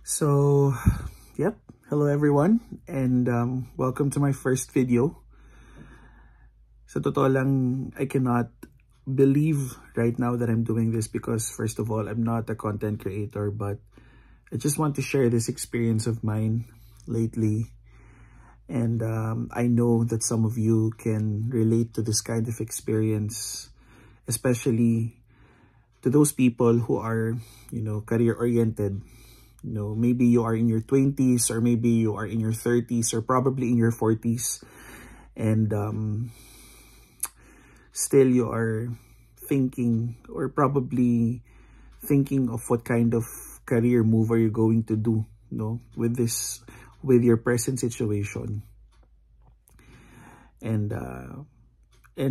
So, yep. Hello everyone, and welcome to my first video. Sa totoo lang, I cannot believe right now that I'm doing this because first of all, I'm not a content creator, but I just want to share this experience of mine lately. And I know that some of you can relate to this kind of experience, especially to those people who are, career-oriented. Maybe you are in your 20s or maybe you are in your 30s or probably in your 40s. And still you are thinking or probably thinking of what kind of career move are you going to do, with your present situation. And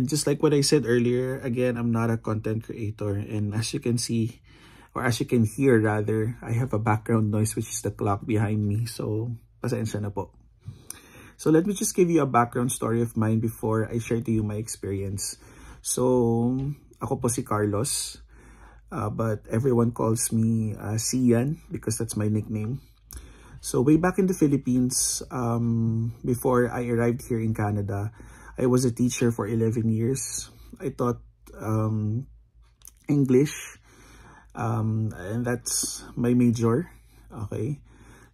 just like what I said earlier, again, I'm not a content creator. And as you can see, or as you can hear rather, I have a background noise which is the clock behind me. So, pasensya na po. So, let me just give you a background story of mine before I share to you my experience. So, ako po si Carlos. But everyone calls me Sian because that's my nickname. So, way back in the Philippines, before I arrived here in Canada, I was a teacher for 11 years. I taught English. And that's my major. Okay,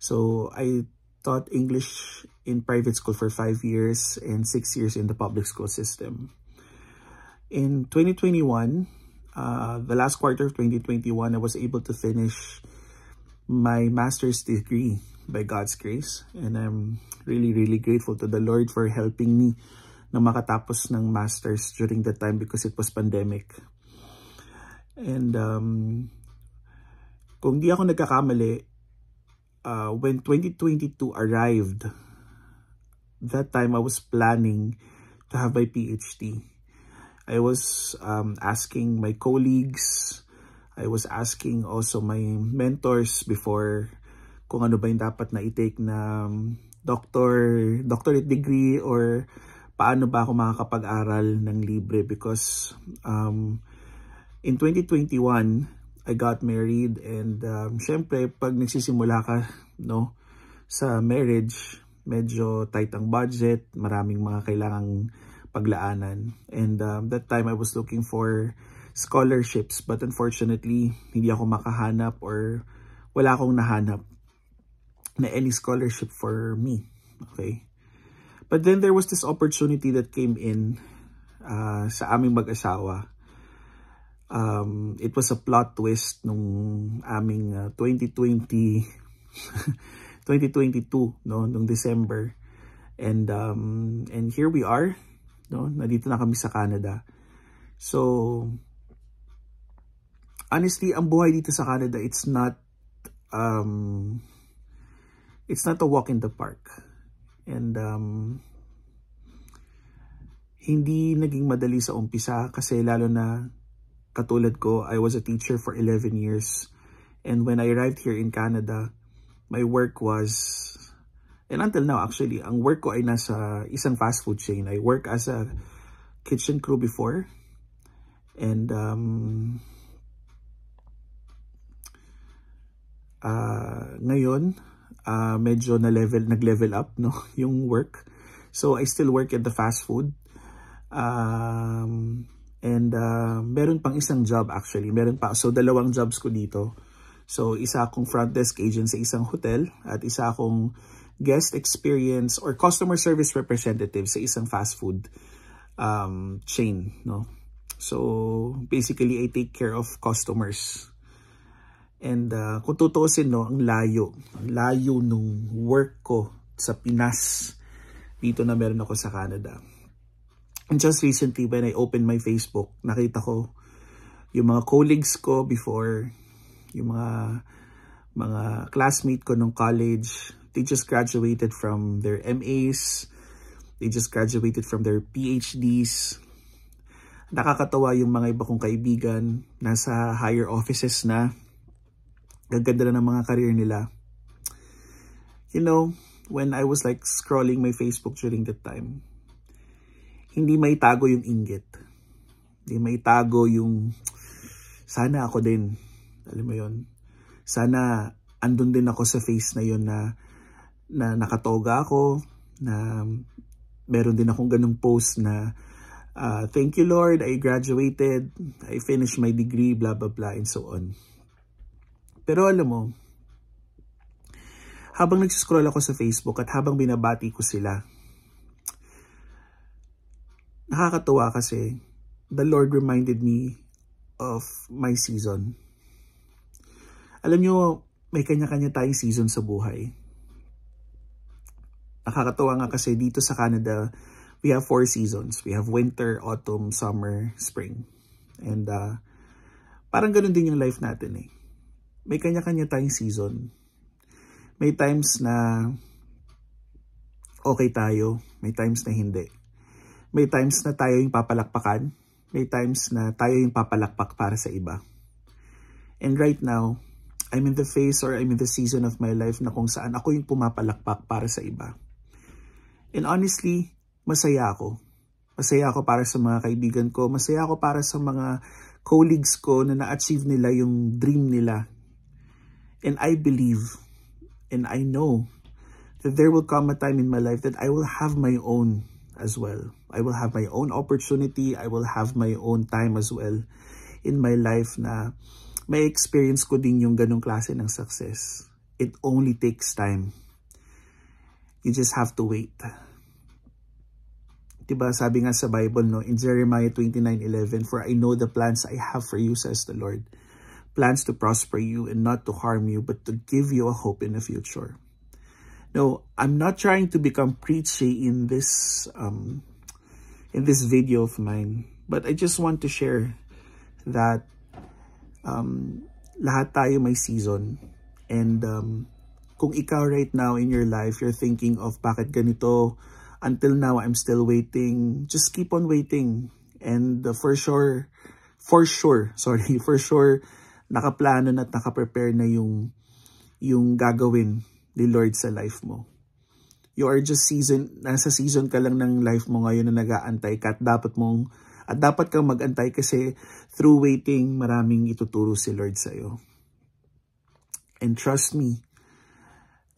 so I taught English in private school for 5 years and 6 years in the public school system. In 2021, the last quarter of 2021, I was able to finish my master's degree by God's grace, and I'm really grateful to the Lord for helping me na makatapos ng master's during that time because it was pandemic. And kung di ako nagkakamali, when 2022 arrived, that time I was planning to have my PhD. I was asking my colleagues, I was asking also my mentors before kung ano ba yung dapat na i-take na doctorate degree or paano ba ako makakapag-aral ng libre because in 2021, I got married and syempre pag nagsisimula ka sa marriage, medyo tight ang budget, maraming mga kailangang paglaanan. And that time I was looking for scholarships but unfortunately hindi ako makahanap or wala akong nahanap na any scholarship for me. Okay? But then there was this opportunity that came in sa aming mag-asawa. It was a plot twist nung aming 2022 nung December, and here we are, nandito na kami sa Canada. So honestly, ang buhay dito sa Canada, it's not a walk in the park, and hindi naging madali sa umpisa kasi lalo na katulad ko, I was a teacher for 11 years. And when I arrived here in Canada, my work was, and until now actually, ang work ko ay nasa isang fast food chain. I work as a kitchen crew before. And ngayon, medyo nag-level up yung work. So I still work at the fast food. And meron pang isang job actually. So dalawang jobs ko dito. So isa akong front desk agent sa isang hotel at isa akong guest experience or customer service representative sa isang fast food chain, So basically I take care of customers. And kung tutuusin, ang layo nung work ko sa Pinas dito na meron ako sa Canada. And just recently, when I opened my Facebook, nakita ko yung mga colleagues ko before, yung mga classmate ko nung college, they just graduated from their MAs, they just graduated from their PhDs. Nakakatawa yung mga iba kong kaibigan, nasa higher offices na, gaganda na ng mga career nila. When I was like scrolling my Facebook during that time, hindi may tago yung inggit. Hindi may tago yung sana ako din. Alam mo yun? Sana andun din ako sa phase na yun na nakatoga ako, na meron din akong ganung post na thank you Lord, I graduated, I finished my degree, blah blah blah and so on. Pero alam mo, habang nagsiscroll ako sa Facebook at habang binabati ko sila, nakakatuwa kasi the Lord reminded me of my season. Alam nyo, may kanya-kanya tayong season sa buhay. Nakakatuwa nga kasi dito sa Canada, we have 4 seasons. We have winter, autumn, summer, spring. And parang ganun din yung life natin eh. May kanya-kanya tayong season. May times na okay tayo, may times na hindi. May times na tayo yung papalakpakan, may times na tayo yung papalakpak para sa iba. And right now, I'm in the phase or I'm in the season of my life na kung saan ako yung pumapalakpak para sa iba. And honestly, masaya ako. Masaya ako para sa mga kaibigan ko. Masaya ako para sa mga colleagues ko na na-achieve nila yung dream nila. And I believe and I know that there will come a time in my life that I will have my own as well. I will have my own opportunity. I will have my own time as well in my life na may experience ko din yung ganong klase ng success. It only takes time. You just have to wait. Diba, sabi nga sa Bible, no, in Jeremiah 29:11, for I know the plans I have for you, says the Lord. Plans to prosper you and not to harm you, but to give you a hope in the future. No, I'm not trying to become preachy in this video of mine, but I just want to share that lahat tayo may season. And kung ikaw right now in your life, you're thinking of bakit ganito, until now I'm still waiting, just keep on waiting. And for sure, nakaplano na at nakaprepare na yung gagawin ni Lord sa life mo. You are just nasa season ka lang ng life mo ngayon na nag-aantay ka at dapat kang mag-antay kasi through waiting, maraming ituturo si Lord sa'yo. And trust me,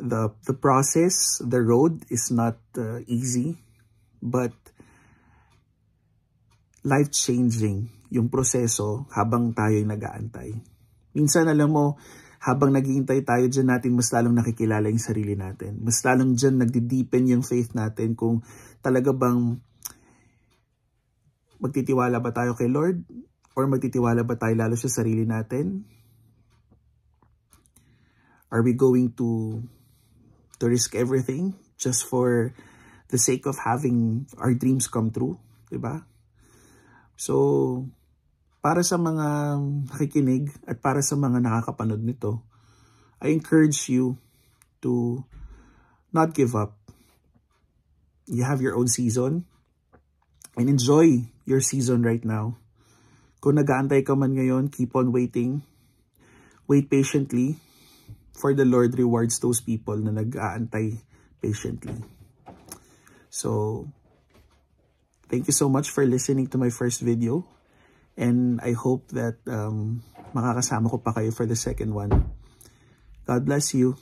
the process, the road is not easy, but life-changing yung proseso habang tayo'y nag-aantay. Minsan alam mo, habang naghihintay tayo dyan natin, mas lalong nakikilala yung sarili natin. Mas lalong dyan nagdi-deepen yung faith natin kung talaga bang magtitiwala ba tayo kay Lord? Or magtitiwala ba tayo lalo sa sarili natin? Are we going to risk everything just for the sake of having our dreams come true? Diba? So, para sa mga nakikinig at para sa mga nakakapanood nito, I encourage you to not give up. You have your own season and enjoy your season right now. Kung nag-aantay ka man ngayon, keep on waiting. Wait patiently, for the Lord rewards those people na nag-aantay patiently. So, thank you so much for listening to my first video. And I hope that makakasama ko pa kayo for the second one. God bless you.